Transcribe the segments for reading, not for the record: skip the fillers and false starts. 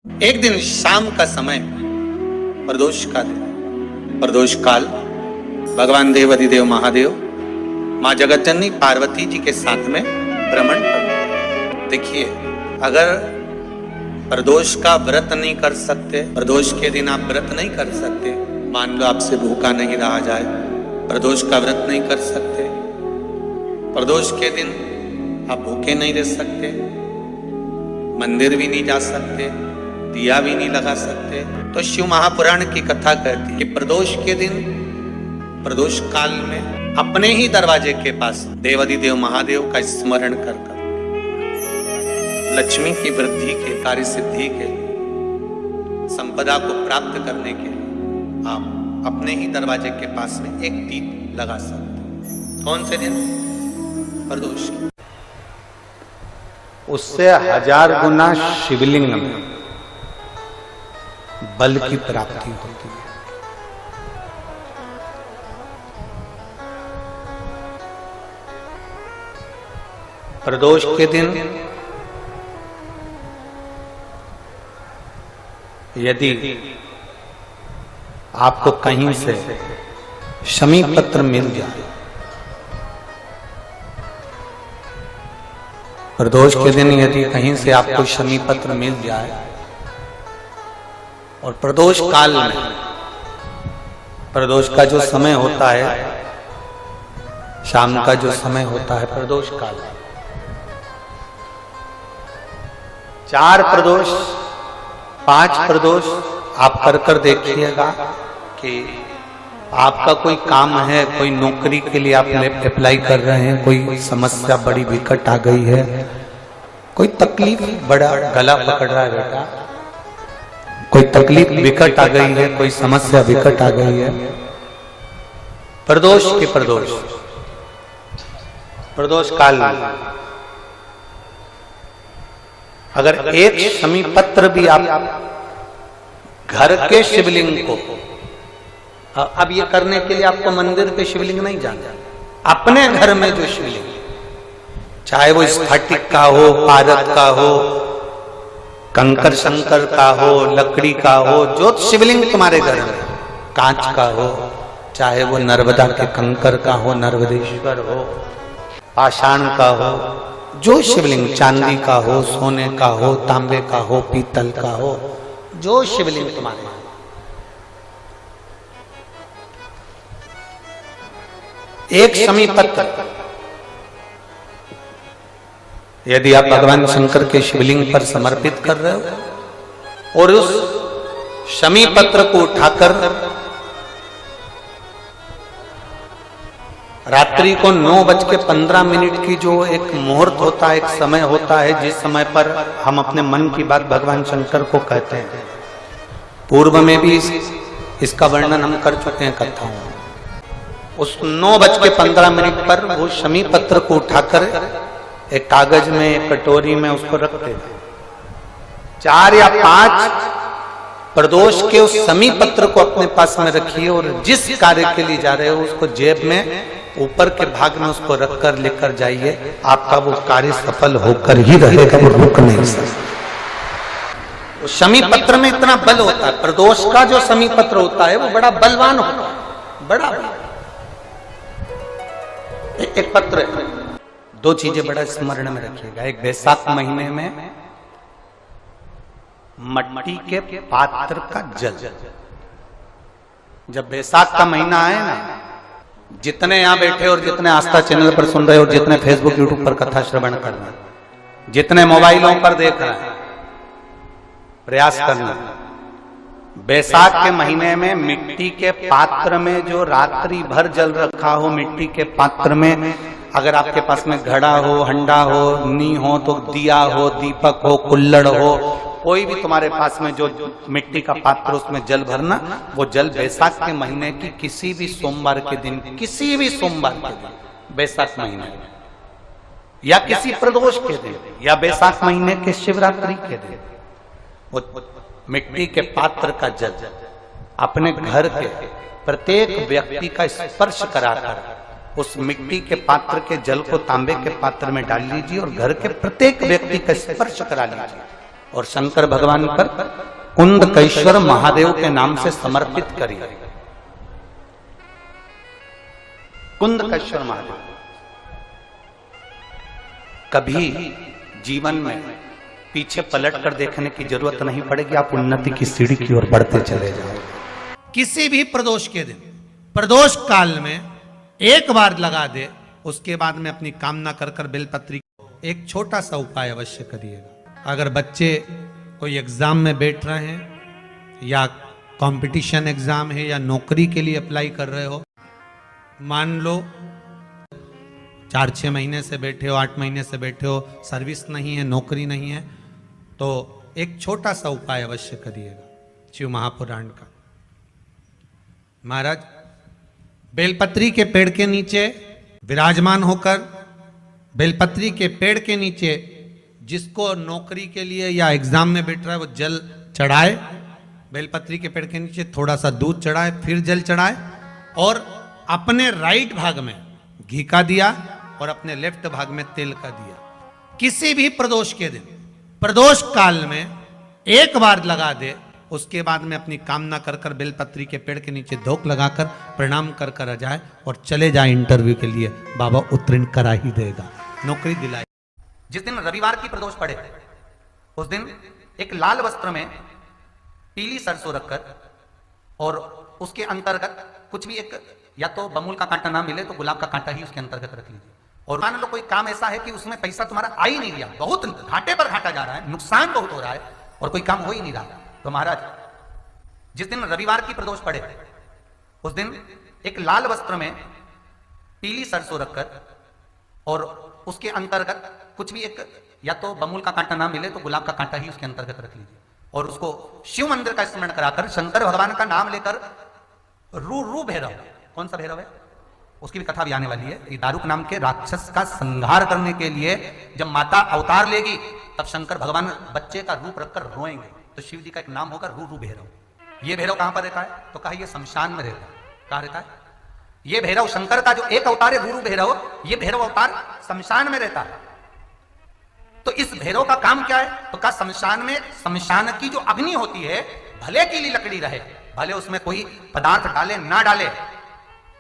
एक दिन शाम का समय, प्रदोष का दिन, प्रदोष काल, भगवान देव अधिदेव महादेव माँ जगत जननी पार्वती जी के साथ में भ्रमण कर। देखिए, अगर प्रदोष का व्रत नहीं कर सकते, प्रदोष के दिन आप व्रत नहीं कर सकते, मान लो आपसे भूखा नहीं रहा जाए, प्रदोष का व्रत नहीं कर सकते, प्रदोष के दिन आप भूखे नहीं रह सकते, मंदिर भी नहीं जा सकते, दिया भी नहीं लगा सकते, तो शिव महापुराण की कथा कहती है कि प्रदोष के दिन, प्रदोष काल में अपने ही दरवाजे के पास देवाधिदेव महादेव का स्मरण कर लक्ष्मी की वृद्धि के, कार्य सिद्धि के, संपदा को प्राप्त करने के लिए आप अपने ही दरवाजे के पास में एक दीप लगा सकते। कौन से दिन? प्रदोष। उससे 1000 गुना शिवलिंग में बल की प्राप्ति होती है। प्रदोष के दिन यदि आपको कहीं से शमी पत्र मिल जाए, प्रदोष के दिन यदि कहीं से आपको शमी पत्र मिल जाए और प्रदोष काल में, प्रदोष का जो समय होता है, शाम का जो समय होता है प्रदोष काल, 4 प्रदोष 5 प्रदोष आप कर देखिएगा कि आपका कोई काम है, कोई नौकरी के लिए आप अप्लाई कर रहे हैं, कोई समस्या बड़ी विकट आ गई है, कोई तकलीफ, बड़ा गला पकड़ रहा है बेटा, कोई तकलीफ विकट आ गई है, कोई समस्या विकट आ गई है, प्रदोष के प्रदोष काल में अगर एक शमी पत्र भी आप घर के शिवलिंग को, अब ये करने के लिए आपको मंदिर के शिवलिंग नहीं जाना, अपने घर में जो शिवलिंग, चाहे वो स्फटिक का हो, पारद का हो, कंकर शंकर का हो, लकड़ी का हो, जो शिवलिंग तुम्हारे घर में, कांच का हो, चाहे वो नर्मदा के कंकर का हो, नर्मदेश्वर हो, पाषाण का हो, जो शिवलिंग, चांदी का हो, सोने का हो, तांबे का हो, पीतल का हो, जो शिवलिंग तुम्हारे, एक शमी पत्र यदि आप भगवान शंकर के शिवलिंग पर समर्पित कर रहे हो और उस शमी पत्र को उठाकर रात्रि को 9:15 की जो एक मुहूर्त होता है, एक समय होता है, जिस समय पर हम अपने मन की बात भगवान शंकर को कहते हैं, पूर्व में भी इसका वर्णन हम कर चुके हैं कथाओं में, उस 9:15 पर वो शमी पत्र को उठाकर एक कागज में, एक कटोरी में उसको रखते थे। 4 या 5 प्रदोष के उस शमी पत्र को अपने पास में रखिए और जिस कार्य के लिए जा रहे हो उसको जेब में ऊपर के भाग में उसको रखकर लेकर जाइए, आपका वो कार्य सफल होकर ही रहेगा, वो रुक नहीं सकता। शमी पत्र में इतना बल होता है, प्रदोष का जो शमी पत्र होता है वो बड़ा बलवान होता है, बड़ा एक पत्र है। 2 चीजें बड़ा स्मरण में रखिएगा। एक, बैसाख महीने में मट्टी के पात्र का जल, जब बैसाख का महीना आए ना, जितने यहां बैठे और जितने आस्था चैनल पर सुन रहे और जितने फेसबुक यूट्यूब पर कथा श्रवण कर रहे, जितने मोबाइलों पर देख रहे हैं, प्रयास करना, बैसाख के महीने में मिट्टी के पात्र में जो रात्रि भर जल रखा हो, मिट्टी के पात्र में, अगर आपके पास में घड़ा हो, हंडा हो, नी हो, तो दिया हो, दीपक हो, कुल्लड़ हो, कोई भी तुम्हारे पास में जो मिट्टी का पात्र, उसमें जल भरना। वो जल बैसाख के महीने की किसी भी सोमवार के दिन, किसी भी सोमवार के दिन, बैसाख महीने में, या किसी प्रदोष के दिन, या बैसाख महीने के शिवरात्रि के दिन, वो मिट्टी के पात्र का जल अपने घर के प्रत्येक व्यक्ति का स्पर्श कराकर उस मिट्टी के पात्र के जल को तांबे के पात्र में डाल लीजिए और घर के प्रत्येक व्यक्ति का स्पर्श करा लीजिए। और शंकर भगवान पर कुंडकेश्वर महादेव के नाम से समर्पित करिए। कुंडकेश्वर महादेव। कभी जीवन में पीछे पलट कर देखने की जरूरत नहीं पड़ेगी, आप उन्नति की सीढ़ी की ओर बढ़ते चले जाओ। किसी भी प्रदोष के दिन, प्रदोष काल में एक बार लगा दे, उसके बाद में अपनी कामना कर कर बेलपत्री एक छोटा सा उपाय अवश्य करिएगा। अगर बच्चे कोई एग्जाम में बैठ रहे हैं या कंपटीशन एग्जाम है या नौकरी के लिए अप्लाई कर रहे हो, मान लो 4-6 महीने से बैठे हो, 8 महीने से बैठे हो, सर्विस नहीं है, नौकरी नहीं है, तो एक छोटा सा उपाय अवश्य करिएगा शिव महापुराण का। महाराज बेलपत्री के पेड़ के नीचे विराजमान होकर, बेलपत्री के पेड़ के नीचे जिसको नौकरी के लिए या एग्जाम में बैठ रहा है वो जल चढ़ाए, बेलपत्री के पेड़ के नीचे थोड़ा सा दूध चढ़ाए, फिर जल चढ़ाए और अपने राइट भाग में घी का दिया और अपने लेफ्ट भाग में तेल का दिया। किसी भी प्रदोष के दिन, प्रदोष काल में एक बार लगा दे, उसके बाद में अपनी कामना कर कर बेलपत्री के पेड़ के नीचे धोख लगाकर प्रणाम कर कर आ जाए और चले जाए इंटरव्यू के लिए, बाबा उत्तीर्ण करा ही देगा, नौकरी दिलाए। जिस दिन रविवार की प्रदोष पड़े उस दिन एक लाल वस्त्र में पीली सरसों रखकर और उसके अंतर्गत कुछ भी एक, या तो बमूल का कांटा ना मिले तो गुलाब का कांटा ही उसके अंतर्गत रख लीजिए। और मान लो कोई काम ऐसा है कि उसमें पैसा तुम्हारा आ ही नहीं रहा, बहुत घाटे पर घाटा जा रहा है, नुकसान बहुत हो रहा है और कोई काम हो ही नहीं रहा, तो महाराज जिस दिन रविवार की प्रदोष पड़े उस दिन एक लाल वस्त्र में पीली सरसों रखकर और उसके अंतर्गत कुछ भी एक, या तो बमूल का कांटा ना मिले तो गुलाब का कांटा ही उसके अंतर्गत रख लीजिए और उसको शिव मंदिर का स्मरण कराकर शंकर भगवान का नाम लेकर रू भैरव, कौन सा भैरव है उसकी भी कथा भी आने वाली है। ये दारुक नाम के राक्षस का संहार करने के लिए जब माता अवतार लेगी तब शंकर भगवान बच्चे का रूप रखकर रोएंगे, तो शिव जी का एक नाम होगा रू भैरव। ये भैरव कहां पर रहता है तो कहा ये शमशान में रहता है। कहां रहता है ये भैरव? शंकर का जो एक अवतार है रू भैरव, ये भैरव अवतार शमशान में रहता है। तो इस भैरव का काम क्या है तो कहा शमशान में, शमशान की जो अग्नि होती है भले की लकड़ी रहे, भले उसमें कोई पदार्थ डाले ना डाले,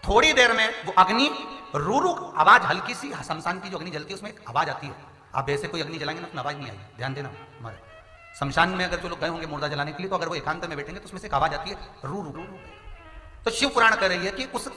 थोड़ी देर में वो अग्नि रू आवाज, हल्की सी शमशान की जो अग्नि जलती है उसमें एक आवाज आती है। आप ऐसे कोई अग्नि जलाएंगे ना तो आवाज नहीं आएगी, ध्यान देना। हमारे शमशान में अगर जो लोग गए होंगे मुर्दा जलाने के लिए, तो अगर वो एकांत में बैठेंगे तो उसमें से एक आवाज आती है रू रू। तो शिव पुराण कह रही है कि उस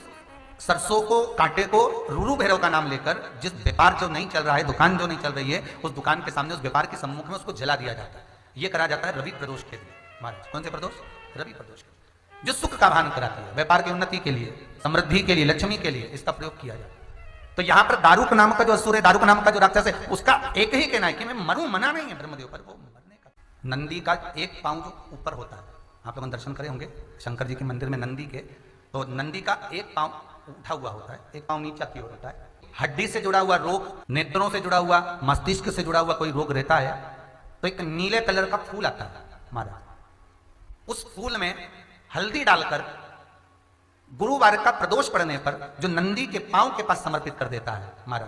सरसों को, कांटे को रू भैरव का नाम लेकर जिस व्यापार जो नहीं चल रहा है, दुकान जो नहीं चल रही है, उस दुकान के सामने, उस व्यापार के सम्मुख में उसको जला दिया जाता है। ये करा जाता है रवि प्रदोष के दिन। महाराज कौन से प्रदोष? रवि प्रदोष के, जो सुख का भान कराती है, व्यापार की उन्नति के लिए, समृद्धि के लिए, लक्ष्मी के लिए इसका प्रयोग किया जाता है। तो यहां पर दारुक नाम का जो असुर है, दारुक नाम का जो राक्षस है, उसका एक ही कहना है कि मैं मरूं, मना नहीं है ब्रह्मदेव पर, वो मरने का। नंदी का एक पांव जो ऊपर होता है, आप लोग दर्शन करे होंगे शंकर जी के मंदिर में नंदी के, तो नंदी का एक पांव उठा हुआ होता है, एक पांव नीचा की ओर होता है। हड्डी से जुड़ा हुआ रोग, नेत्रों से जुड़ा हुआ, मस्तिष्क से जुड़ा हुआ कोई रोग रहता है तो एक नीले कलर का फूल आता है हमारा, उस फूल में हल्दी डालकर गुरुवार का प्रदोष पड़ने पर जो नंदी के पांव के पास समर्पित कर देता है हमारा,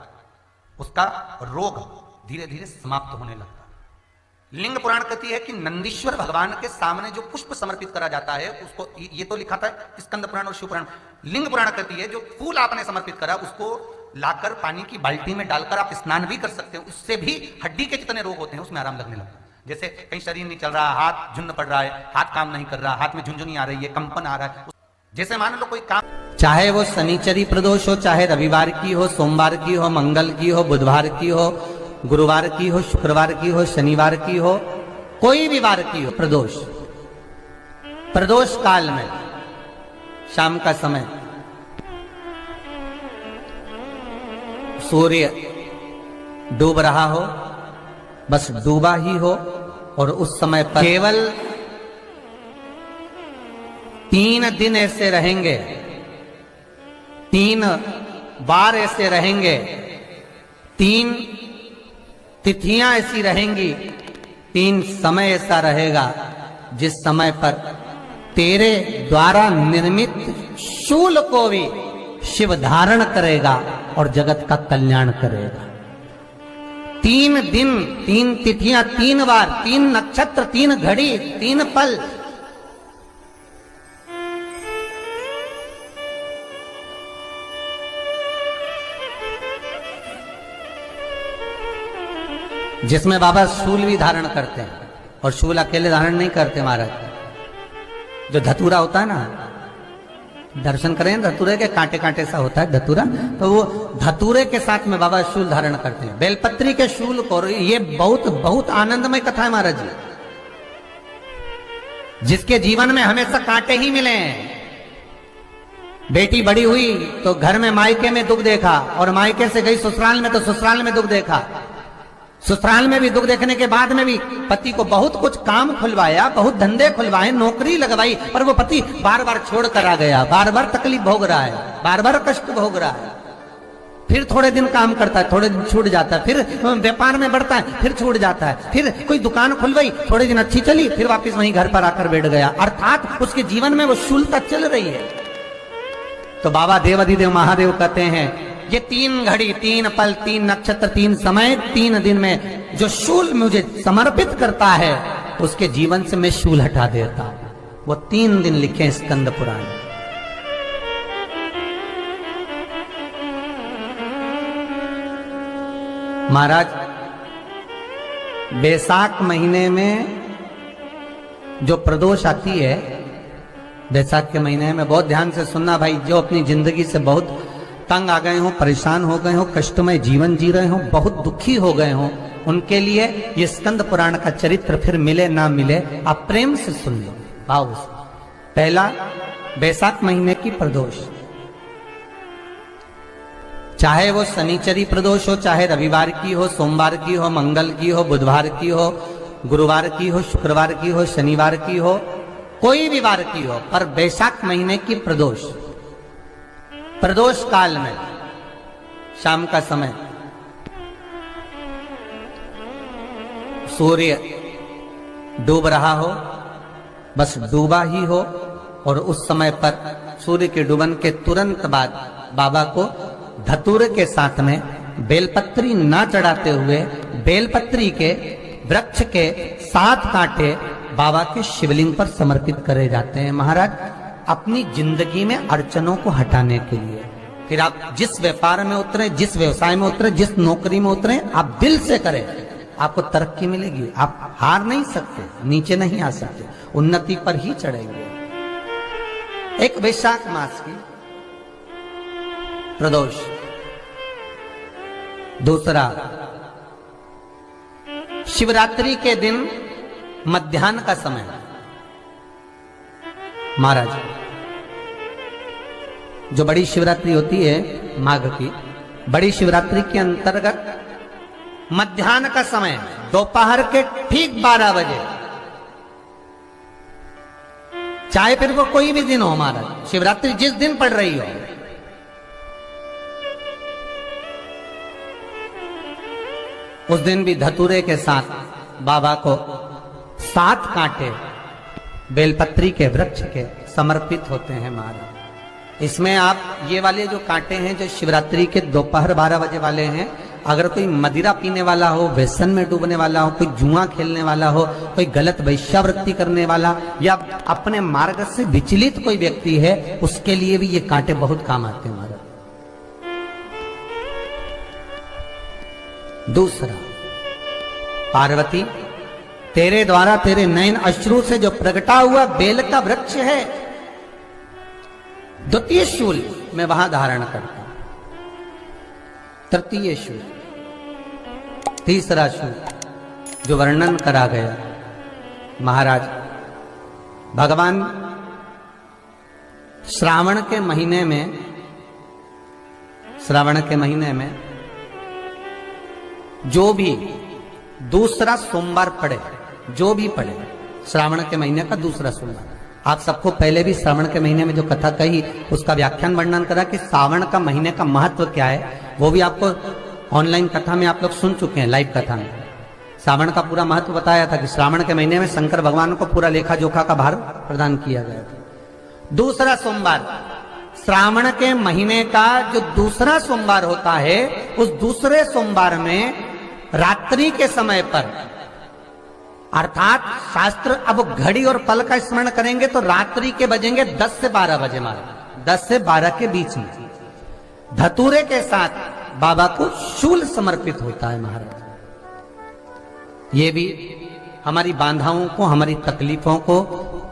उसका रोग धीरे धीरे समाप्त होने लगता है। लिंग पुराण कहती है कि नंदीश्वर भगवान के सामने जो पुष्प समर्पित करा जाता है उसको, ये तो लिखा था स्कंद पुराण और शिव पुराण। लिंग पुराण कहती है जो फूल आपने समर्पित करा उसको लाकर पानी की बाल्टी में डालकर आप स्नान भी कर सकते हो, उससे भी हड्डी के जितने रोग होते हैं उसमें आराम लगने लगता है। जैसे कहीं शरीर नहीं चल रहा, हाथ झुन्न पड़ रहा है, हाथ काम नहीं कर रहा, हाथ में झुंझुनी आ रही है, कंपन आ रहा है, जैसे मान लो कोई काम, चाहे वो शनिचरी प्रदोष हो, चाहे रविवार की हो, सोमवार की हो, मंगल की हो, बुधवार की हो, गुरुवार की हो, शुक्रवार की हो, शनिवार की हो, कोई भी वार की हो, प्रदोष, प्रदोष काल में शाम का समय सूर्य डूब रहा हो, बस डूबा ही हो, और उस समय पर केवल 3 दिन ऐसे रहेंगे, 3 बार ऐसे रहेंगे, 3 तिथियां ऐसी रहेंगी, 3 समय ऐसा रहेगा जिस समय पर तेरे द्वारा निर्मित शूल को भी शिव धारण करेगा और जगत का कल्याण करेगा। 3 दिन, 3 तिथियां, 3 बार, 3 नक्षत्र, 3 घड़ी, 3 पल। जिसमें बाबा शूल भी धारण करते हैं, और शूल अकेले धारण नहीं करते महाराज। जो धतूरा होता है ना, दर्शन करें धतूरे के, कांटे कांटे सा होता है धतूरा, तो वो धतूरे के साथ में बाबा शूल धारण करते हैं, बेलपत्री के शूल को। ये बहुत बहुत आनंदमय कथा है महाराज जी। जिसके जीवन में हमेशा कांटे ही मिले हैं। बेटी बड़ी हुई तो घर में मायके में दुख देखा, और मायके से गई ससुराल में तो ससुराल में दुख देखा। ससुराल में भी दुख देखने के बाद में भी पति को बहुत कुछ काम खुलवाया, बहुत धंधे खुलवाए, नौकरी लगवाई, पर वो पति बार बार छोड़ कर आ गया, बार बार तकलीफ भोग रहा है, बार बार कष्ट भोग रहा है। फिर थोड़े दिन काम करता है, थोड़े दिन छूट जाता है, फिर व्यापार में बढ़ता है, फिर छूट जाता है, फिर कोई दुकान खुलवाई, थोड़े दिन अच्छी चली, फिर वापस वहीं घर पर आकर बैठ गया। अर्थात उसके जीवन में वो शूलता चल रही है। तो बाबा देवाधिदेव महादेव कहते हैं, ये 3 घड़ी, 3 पल, 3 नक्षत्र, 3 समय, 3 दिन में जो शूल मुझे समर्पित करता है, उसके जीवन से मैं शूल हटा देता हूं। वो 3 दिन लिखे स्कंद पुराण। महाराज, बैसाख महीने में जो प्रदोष आती है, बैसाख के महीने में बहुत ध्यान से सुनना भाई, जो अपनी जिंदगी से बहुत तंग आ गए हो, परेशान हो गए हो, कष्टमय जीवन जी रहे हो, बहुत दुखी हो गए हो, उनके लिए ये स्कंद पुराण का चरित्र फिर मिले ना मिले, आप प्रेम से सुन लो भाव से। पहला, बैसाख महीने की प्रदोष, चाहे वो शनिचरी प्रदोष हो, चाहे रविवार की हो, सोमवार की हो, मंगल की हो, बुधवार की हो, गुरुवार की हो, शुक्रवार की हो, शनिवार की हो, कोई भी वार की हो, पर बैसाख महीने की प्रदोष, प्रदोष काल में शाम का समय सूर्य डूब रहा हो, बस डूबा ही हो, और उस समय पर सूर्य के डूबन के तुरंत बाद बाबा को धतूरे के साथ में बेलपत्री ना चढ़ाते हुए, बेलपत्री के वृक्ष के 7 कांटे बाबा के शिवलिंग पर समर्पित करे जाते हैं महाराज, अपनी जिंदगी में अड़चनों को हटाने के लिए। फिर आप जिस व्यापार में उतरे, जिस व्यवसाय में उतरे, जिस नौकरी में उतरे, आप दिल से करें, आपको तरक्की मिलेगी। आप हार नहीं सकते, नीचे नहीं आ सकते, उन्नति पर ही चढ़ेंगे। एक वैशाख मास की प्रदोष। दूसरा, शिवरात्रि के दिन मध्याह्न का समय महाराज, जो बड़ी शिवरात्रि होती है माघ की, बड़ी शिवरात्रि के अंतर्गत मध्याह्न का समय, दोपहर के ठीक 12 बजे, चाहे फिर वो कोई भी दिन हो महाराज, शिवरात्रि जिस दिन पड़ रही हो, उस दिन भी धतूरे के साथ बाबा को 7 कांटे बेलपत्री के वृक्ष के समर्पित होते हैं महाराज। इसमें आप ये वाले जो कांटे हैं, जो शिवरात्रि के दोपहर 12 बजे वाले हैं, अगर कोई मदिरा पीने वाला हो, व्यसन में डूबने वाला हो, कोई जुआ खेलने वाला हो, कोई गलत वैश्यावृत्ति करने वाला, या अपने मार्ग से विचलित कोई व्यक्ति है, उसके लिए भी ये कांटे बहुत काम आते हैं महाराज। दूसरा, पार्वती, तेरे द्वारा तेरे नयन अश्रु से जो प्रगटा हुआ बेल का वृक्ष है, द्वितीय शूल मैं वहां धारण करता हूं, तृतीय शूल, तीसरा शूल जो वर्णन करा गया महाराज, भगवान श्रावण के महीने में जो भी दूसरा सोमवार पड़े, जो भी पड़े, श्रावण के महीने का दूसरा सोमवार, आप सबको पहले भी श्रावण के महीने में जो कथा कही उसका व्याख्यान वर्णन करा कि श्रावण का महीने का महत्व क्या है, वो भी आपको ऑनलाइन कथा में आप लोग सुन चुके हैं, लाइव कथा में श्रावण का पूरा महत्व बताया था कि श्रावण के महीने में शंकर भगवान को पूरा लेखा जोखा का भार प्रदान किया गया था। दूसरा सोमवार, श्रावण के महीने का जो दूसरा सोमवार होता है, उस दूसरे सोमवार में रात्रि के समय पर, अर्थात शास्त्र अब घड़ी और पल का स्मरण करेंगे तो रात्रि के बजेंगे 10 से 12 बजे महाराज, 10 से 12 के बीच में धतूरे के साथ बाबा को शूल समर्पित होता है महाराज। ये भी हमारी बाधाओं को, हमारी तकलीफों को,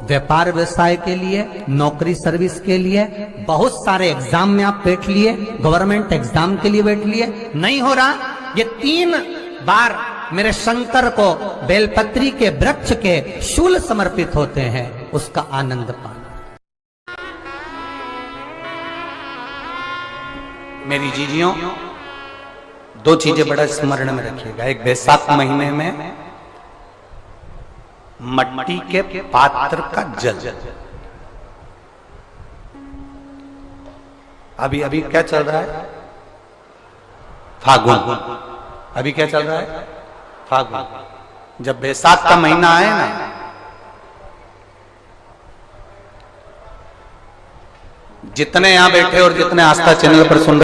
व्यापार व्यवसाय के लिए, नौकरी सर्विस के लिए, बहुत सारे एग्जाम में आप बैठ लिए, गवर्नमेंट एग्जाम के लिए बैठ लिए, नहीं हो रहा, ये 3 बार मेरे शंकर को बेलपत्री के वृक्ष के शूल समर्पित होते हैं, उसका आनंद पाना। मेरी जीजियों, 2 चीजें बड़ा स्मरण में रखिएगा। एक, बैसाख महीने में मट्टी के पात्र का जल, अभी क्या चल रहा है? फागुन। अभी क्या चल रहा है? फागुन। जब बैसाख का महीना आए ना, जितने यहां बैठे और जितने आस्था चैनल पर सुन रहे